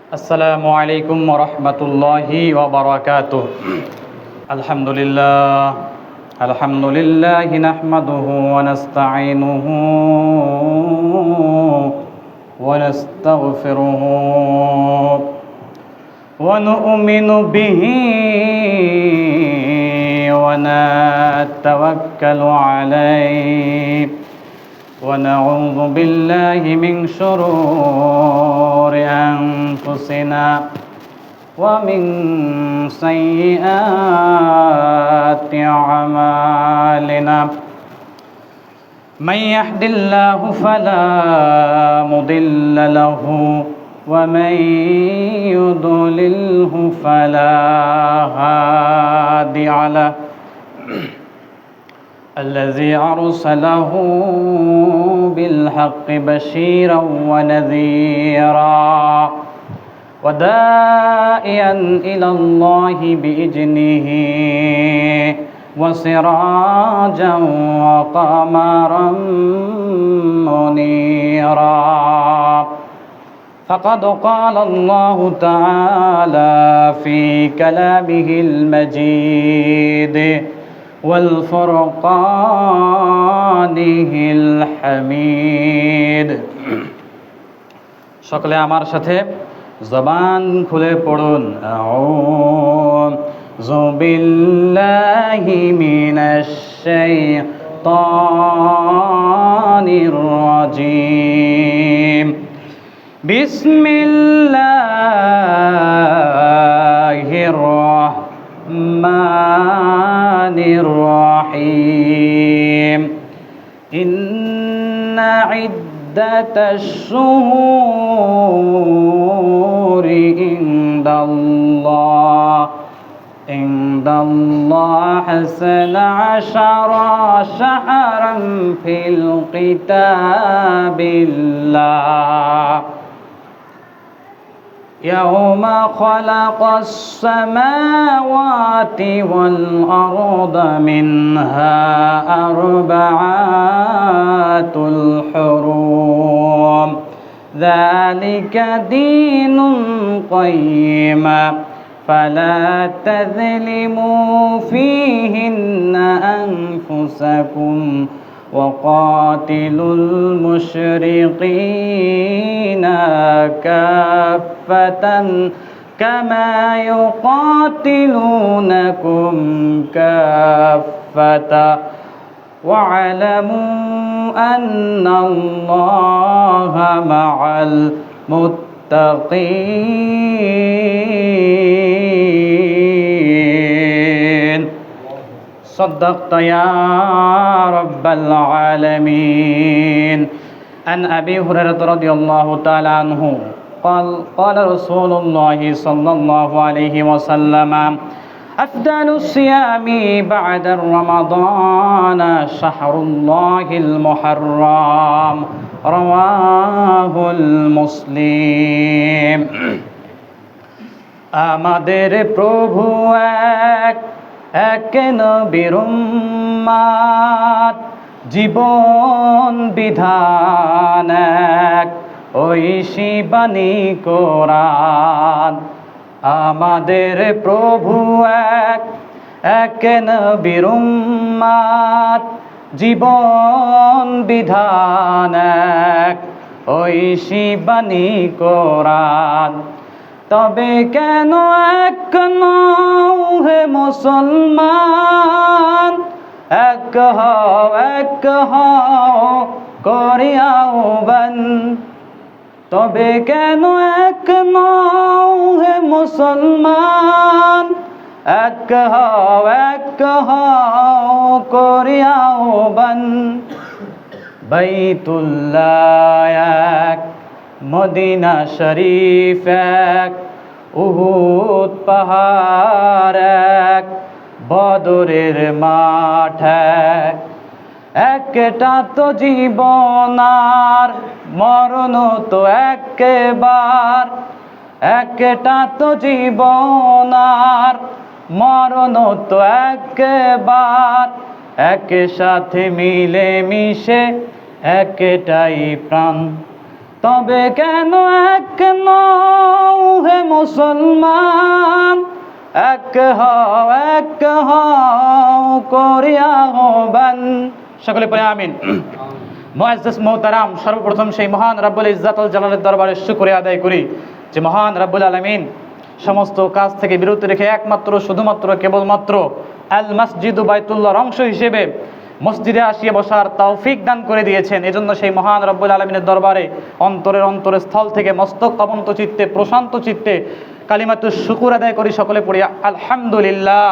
আসসালামু আলাইকুম ওয়া রাহমাতুল্লাহি ওয়া বারাকাতুহু। আলহামদুলিল্লাহি নাহমাদুহু ওয়া নাস্তাঈনুহু ওয়া নাস্তাগফিরুহু ওয়া নু'মিনু বিহি ওয়া নাতাওয়াক্কালু আলাইহি ونعوذ بالله من شرور أنفسنا ومن سيئات أعمالنا من يهد الله فلا مضل له ومن يضلله فلا هادي له الذي أرسله بالحق بشيرا ونذيرا وداعيا إلى الله بإذنه وسراجا وقمرا منيرا فقد قال الله تعالى في كلامه المجيد والفرقانه الحميد। সকলে আমার সাথে জবান খুলে পড়ুন, আউযু বিল্লাহি মিনাশ শাইতানির রাজীম। বিসমিল্লাহির রাহমানির الرحيم إن عدة الشهور عند الله 12 شهرا في الكتاب الله يوم خلق السماوات والأرض منها 4 الحرم ذلك دين قيم فلا تظلموا فيهن أنفسكم وقاتلوا المشركين كافة كما يقاتلونكم كافة واعلموا أن الله مع المتقين صدقت يا رب العالمين. عن أبي هريرة رضي الله تعالى عنه قال رسول الله صلى الله عليه وسلم أفضل الصيام بعد رمضان شهر الله المحرم رواه المسلم। আমাদের প্রভু এক নবীর উম্মত, জীবন বিধান এক ঐশী বাণী কোরআন। আমাদের প্রভু এক নবীর উম্মত, জীবন বিধান এক ঐশী বাণী কোরআন। তবে কেন এক নও হে মুসলমান, এক হও করে আহ্বান। তবে কেন এক নও হে মুসলমান, এক হও করে আহ্বান। বাইতুল্লাহ এক, মদিনা শরীফ এক, উহুদ পাহাড় এক, বদরের মাঠ এক। একটা তো জীবন আর মরণ তো একবার, একটা তো জীবন আর মরণ তো একবার। একসাথে মিলে মিশে একটাই প্রাণ। তবে কেন এক নও মুসলমান, এক হও করিয়া আহ্বান। সকলে পড়ে আমিন। মুআজ্জাজ মুহতারাম, সর্বপ্রথম সেই মহান রাব্বুল ইজ্জাতুল জালালের দরবারে শুকরিয়া আদায় করি যে মহান রাব্বুল আলামিন সমস্ত কাজ থেকে বিরত রেখে একমাত্র শুধুমাত্র কেবলমাত্র আল মসজিদু বাইতুল্লাহর অংশ হিসেবে মসজিদে আসিয়ে বসার তৌফিক দান করে দিয়েছেন। এজন্য সেই মহান রব্বুল আলামিনের দরবারে অন্তরের স্থল থেকে মস্তক অবনত চিত্তে প্রশান্ত চিত্তে কালিমাতুশ শুকর আদায় করি। সকলে পড়ি আলহামদুলিল্লাহ।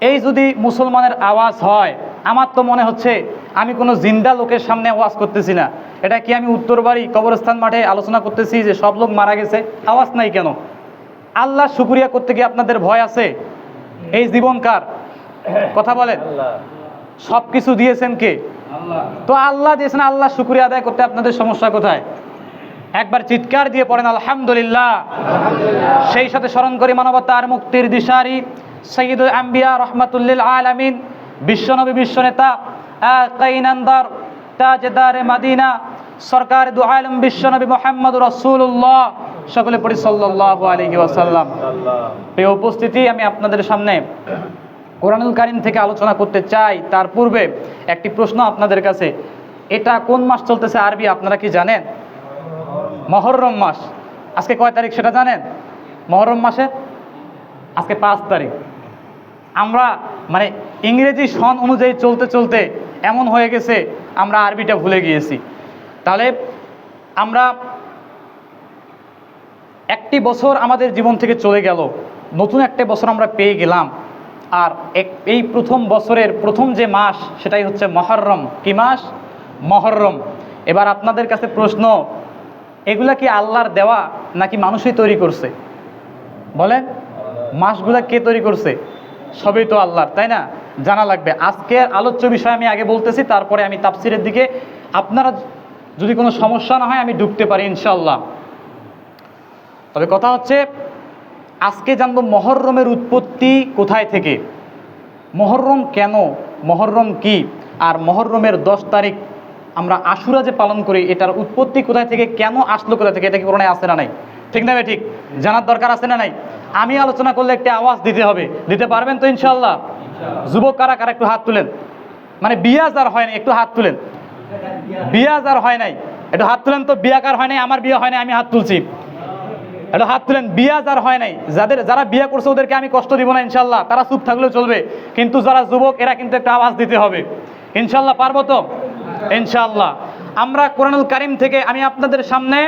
এই যদি মুসলমানের আওয়াজ হয়, আমার তো মনে হচ্ছে আমি কোনো জিন্দা লোকের সামনে আওয়াজ করতেছি না। এটা কি আমি উত্তরবাড়ি কবরস্থান মাঠে আলোচনা করতেছি যে সব লোক মারা গেছে, আওয়াজ নাই কেন? আল্লাহ শুকরিয়া করতে গিয়ে আপনাদের ভয় আছে? এই জীবনকার কথা বলেন, সব কিছু দিয়েছেন কে? তো আল্লাহ দিয়েছেন, আল্লাহ শুকরিয়া আদায় করতে আপনাদের সমস্যা কোথায়? একবার চিৎকার দিয়ে পড়েন আলহামদুলিল্লাহ। সেই সাথে স্মরণ করি মানবতার মুক্তির দিশারি সাইয়্যিদুল আম্বিয়া রাহমাতুল আলামিন, বিশ্বনবী বিশ্বনেতা কাইনান্দার তাজদারে মদিনা সরকার দু আলম বিশ্বনবী মুহাম্মদুর রাসূলুল্লাহ, সকলে পড়ি সাল্লাল্লাহু আলাইহি ওয়াসাল্লাম। এই উপস্থিতি, আমি আপনাদের সামনে কোরআনুল কারীম থেকে আলোচনা করতে চাই। তার পূর্বে একটি প্রশ্ন আপনাদের কাছে, এটা কোন মাস চলতেছে আরবি আপনারা কি জানেন? মুহররম মাস। আজকে কয় তারিখ সেটা জানেন? মুহররম মাসে আজকে 5 তারিখ। আমরা মানে ইংরেজি সন অনুযায়ী চলতে চলতে এমন হয়ে গেছে আমরা আরবিটা ভুলে গিয়েছি। তাহলে আমরা একটি বছর আমাদের জীবন থেকে চলে গেল, নতুন একটা বছর আমরা পেয়ে গেলাম। আর এই প্রথম বছরের প্রথম যে মাস সেটাই হচ্ছে মুহররম। কি মাস? মুহররম। এবার আপনাদের কাছে প্রশ্ন, এগুলা কি আল্লাহর দেওয়া নাকি মানুষই তৈরি করছে? বলেন, মাসগুলা কে তৈরি করছে? সবই তো আল্লাহর, তাই না? জানা লাগবে। আজকের আলোচ্য বিষয় আমি আগে বলতেছি, তারপরে আমি তাফসিরের দিকে, আপনারা যদি কোনো সমস্যা না হয় আমি ঢুকতে পারি ইনশাআল্লাহ। তবে কথা হচ্ছে আজকে জানবো মুহররমের উৎপত্তি কোথায় থেকে, মুহররম কেন, মুহররম কি, আর মুহররমের 10 তারিখ আমরা আশুরা যে পালন করি এটার উৎপত্তি কোথায় থেকে, কেন আসলো কোথা থেকে, এটা কি কোরআনে আছে না নাই? ঠিক না? ঠিক জানার দরকার আছে না নাই? আমি আলোচনা করলে একটা আওয়াজ দিতে হবে, দিতে পারবেন তো ইনশাআল্লাহ? যুবক কারা কারা একটু হাত তুলেন। মানে বিয়া যার হয় নাই একটু হাত তুলেন। বিয়া যার হয় নাই একটু হাত তুলেন তো। বিয়া কার হয় নাই? আমার বিয়া হয় নাই, আমি হাত তুলছি, একটু হাত তুলেন। বিয়া যার হয় নাই, যারা বিয়া করছে ওদেরকে আমি কষ্ট দিব না ইনশাআল্লাহ, তারা চুপ থাকলেও চলবে। কিন্তু যারা যুবক এরা কিন্তু একটা আওয়াজ দিতে হবে ইনশাআল্লাহ। পারবো তো ইনশাআল্লাহ? আমরা কোরআনুল কারীম থেকে আমি আপনাদের সামনে,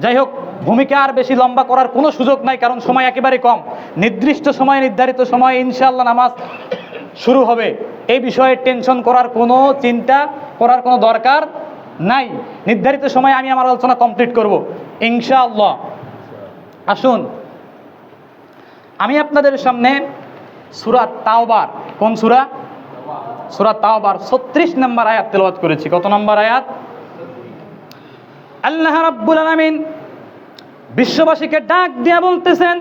যাই হোক ভূমিকা আর বেশি লম্বা করার কোনো সুযোগ নাই, কারণ সময় একেবারে কম। নির্দিষ্ট সময়ে নির্ধারিত সময়ে ইনশাআল্লাহ নামাজ শুরু হবে। এই বিষয়ে টেনশন করার কোনো চিন্তা করার কোনো দরকার নাই। নির্ধারিত সময়ে আমি আমার আলোচনা কমপ্লিট করব ইনশাআল্লাহ। আসুন আমি আপনাদের সামনে সূরা তাওবার, কোন সূরা? সূরা তাওবার 36 নম্বর আয়াত তেলাওয়াত করেছি। কত নম্বর আয়াত? আল্লাহ রাব্বুল আলামিন বিশ্ববাসীকে ডাক দিয়ে বলতেছেন,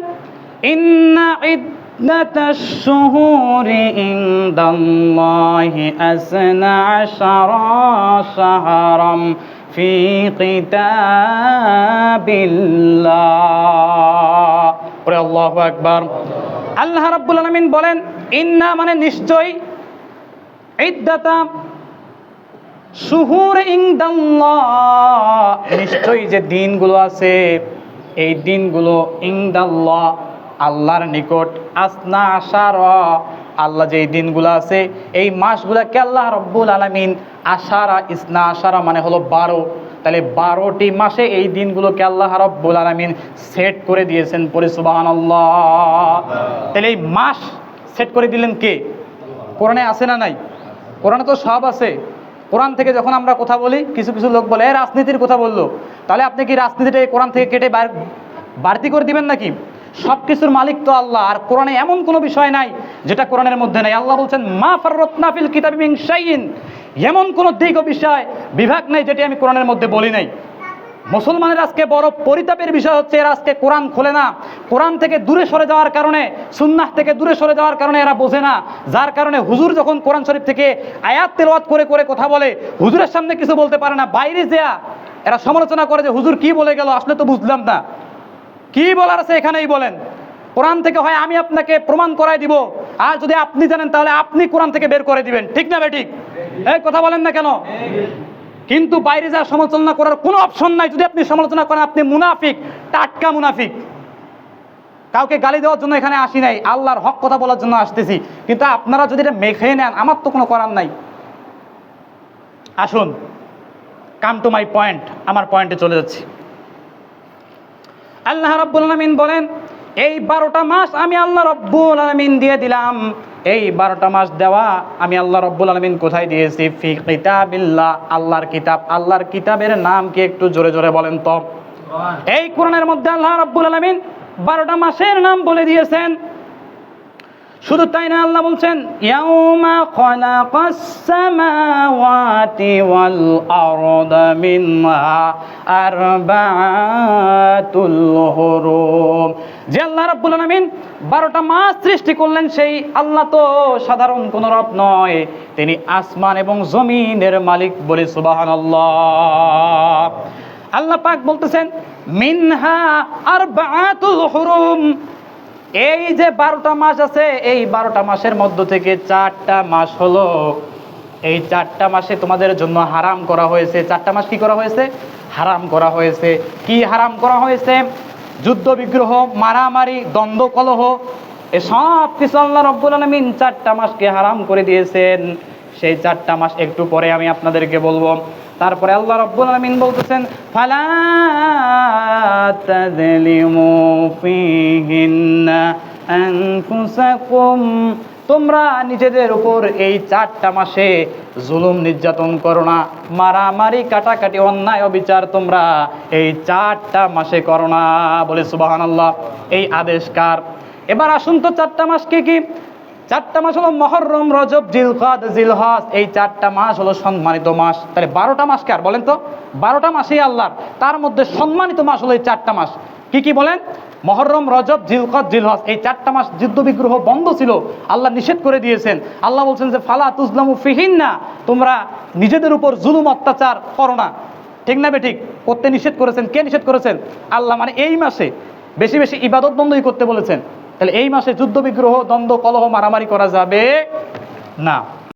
ইন্না ইদ্দাতাশ শুহুরি ইনদাল্লাহি আসনা আশারা শাহরাম ফি কিতাবিল্লাহ। ওরে আল্লাহু আকবার। আল্লাহ রাব্বুল আলামিন বলেন, ইন্না মানে নিশ্চয়, ইদ্দাতা শুহুর ইনদাল্লাহ নিশ্চয়ই যে দিনগুলো আছে এই দিনগুলো ইনদাল্লাহ আল্লাহর নিকট, আসনা আশারা আল্লাহ যে দিনগুলো আছে এই মাসগুলোকে আল্লাহ রব্বুল আলামিন আশারা, ইসনা আশারা মানে হলো 12। তাহলে 12টি মাসে এই দিনগুলোকে আল্লাহ রব্বুল আলামিন সেট করে দিয়েছেন। পরে সুবহানাল্লাহ। তাহলে এই মাস সেট করে দিলেন কে? কোরআনে আছে না নাই? কোরআনে তো সব আছে। কোরআন থেকে যখন আমরা কথা বলি, কিছু কিছু লোক বলে রাজনীতির কথা বললো, তাহলে আপনি কি রাজনীতিটা কোরআন থেকে কেটে বাড়তি করে দিবেন নাকি? সব কিছুর মালিক তো আল্লাহ। আর কোরআনে এমন কোনো বিষয় নাই যেটা কোরআনের মধ্যে নাই। আল্লাহ বলছেন, মা ফাররাতনা ফিল কিতাবি মিন শাইইন, এমন কোনো দিক ও বিষয় বিভাগ নাই যেটি আমি কোরআনের মধ্যে বলি নাই। মুসলমানের আজকে বড় পরিতাপের বিষয় হচ্ছে এরা আজকে কোরআন খোলে না। কোরআন থেকে দূরে সরে যাওয়ার কারণে, সুন্নাহ থেকে দূরে সরে যাওয়ার কারণে এরা বোঝে না। যার কারণে হুজুর যখন কোরআন শরীফ থেকে আয়াত তেলাওয়াত করে করে কথা বলে, হুজুরের সামনে কিছু বলতে পারে না, বাইরে যেয়া এরা সমালোচনা করে যে হুজুর কি বলে গেল, আসলে তো বুঝলাম না, কি বলার আছে এখানেই বলেন। কোরআন থেকে হয় আমি আপনাকে প্রমাণ করাই দিব, আর যদি আপনি জানেন তাহলে আপনি কোরআন থেকে বের করে দিবেন, ঠিক না বেঠিক? এই কথা বলেন না কেন? কিন্তু বাইরে যা সমালোচনা করার কোনো অপশন নাই। যদি আপনি সমালোচনা করেন আপনি মুনাফিক, টাটকা মুনাফিক। কাউকে গালি দেওয়ার জন্য এখানে আসি নাই, আল্লাহর হক কথা বলার জন্য আসতেছি। কিন্তু আপনারা যদি এটা মেখে নেন, আমার তো কোনো করার নাই। আসুন, কাম টু মাই পয়েন্ট, আমার পয়েন্টে চলে যাচ্ছি। আল্লাহ রাব্বুল আলামিন বলেন, এই 12টা মাস আমি আল্লাহ রাব্বুল আলামিন দিয়ে দিলাম। এই 12টা মাস দেওয়া আমি আল্লাহ রাব্বুল আলামিন কোথায় দিয়েছি? ফি কিতাবিল্লাহ, আল্লাহর কিতাব। আল্লাহর কিতাবের নাম কি একটু জোরে জোরে বলেন তো? এই কোরআনের মধ্যে আল্লাহ রাব্বুল আলামিন 12টা মাসের নাম বলে দিয়েছেন। শুধু তাই না, আল্লাহ বলছেন ইয়াউমা খালাকাস সামাওয়াতি ওয়াল আরদা মিনহা আরবাআতুল হুরুম। যে আল্লাহ রাব্বুল আলামিন 12টা মাস সৃষ্টি করলেন, সেই আল্লাহ তো সাধারণ কোনো রব নয়, তিনি আসমান এবং জমিনের মালিক। বলে সুবহানাল্লাহ। আল্লাহ পাক বলতেছেন মিনহা আরবাআতুল হুরুম। এই যে 12টা মাস আছে, এই 12টা মাসের মধ্য থেকে 4টা মাস হলো, এই 4টা মাসে তোমাদের জন্য হারাম করা হয়েছে। 4টা মাস কি করা হয়েছে? হারাম করা হয়েছে। কি হারাম করা হয়েছে? যুদ্ধ বিগ্রহ, মারামারি, দ্বন্দ্ব, কলহ, এসব কিছু আল্লাহ রাব্বুল আলামিন 4টা মাসকে হারাম করে দিয়েছেন। সেই 4টা মাস একটু পরে আমি আপনাদেরকে বলবো। তারপরে আল্লাহ রাব্বুল আলামিন বলতেছেন ফালা তাযলিমু ফীহিন্না আনফুসাকুম, তোমরা নিজেদের উপর এই 4টা মাসে জুলুম নির্যাতন করো না, মারামারি, কাটাকাটি, অন্যায়, অবিচার তোমরা এই 4টা মাসে করো না। বলে সুবহানাল্লাহ। এই আদেশ কার? এবার আসুন তো 4টা মাস কি কি? 4টা মাস হলো মুহররম, রজব, জিলকাদ, জিলহজ। এই 4টা মাস হলো সম্মানিত মাস। তাহলে 12টা মাস কার বলেন তো? 12টা মাসই আল্লাহর। তার মধ্যে সম্মানিত মাস হলো এই 4টা মাস। কি কি বলেন? মুহররম, রজব, জিলকাদ, জিলহজ। এই 4টা মাস যুদ্ধ বিগ্রহ বন্ধ ছিল, আল্লাহ নিষেধ করে দিয়েছেন। আল্লাহ বলছেন যে ফালা তুজলামু ফিহিন্না, তোমরা নিজেদের উপর জুলুম অত্যাচার করো না। ঠিক না বেঠিক? করতে নিষেধ করেছেন। কে নিষেধ করেছেন? আল্লাহ। মানে এই মাসে বেশি বেশি ইবাদত বন্দী করতে বলেছেন। তাহলে এই মাসে যুদ্ধ বিগ্রহ, দ্বন্দ্ব, কলহ, মারামারি করা যাবে না।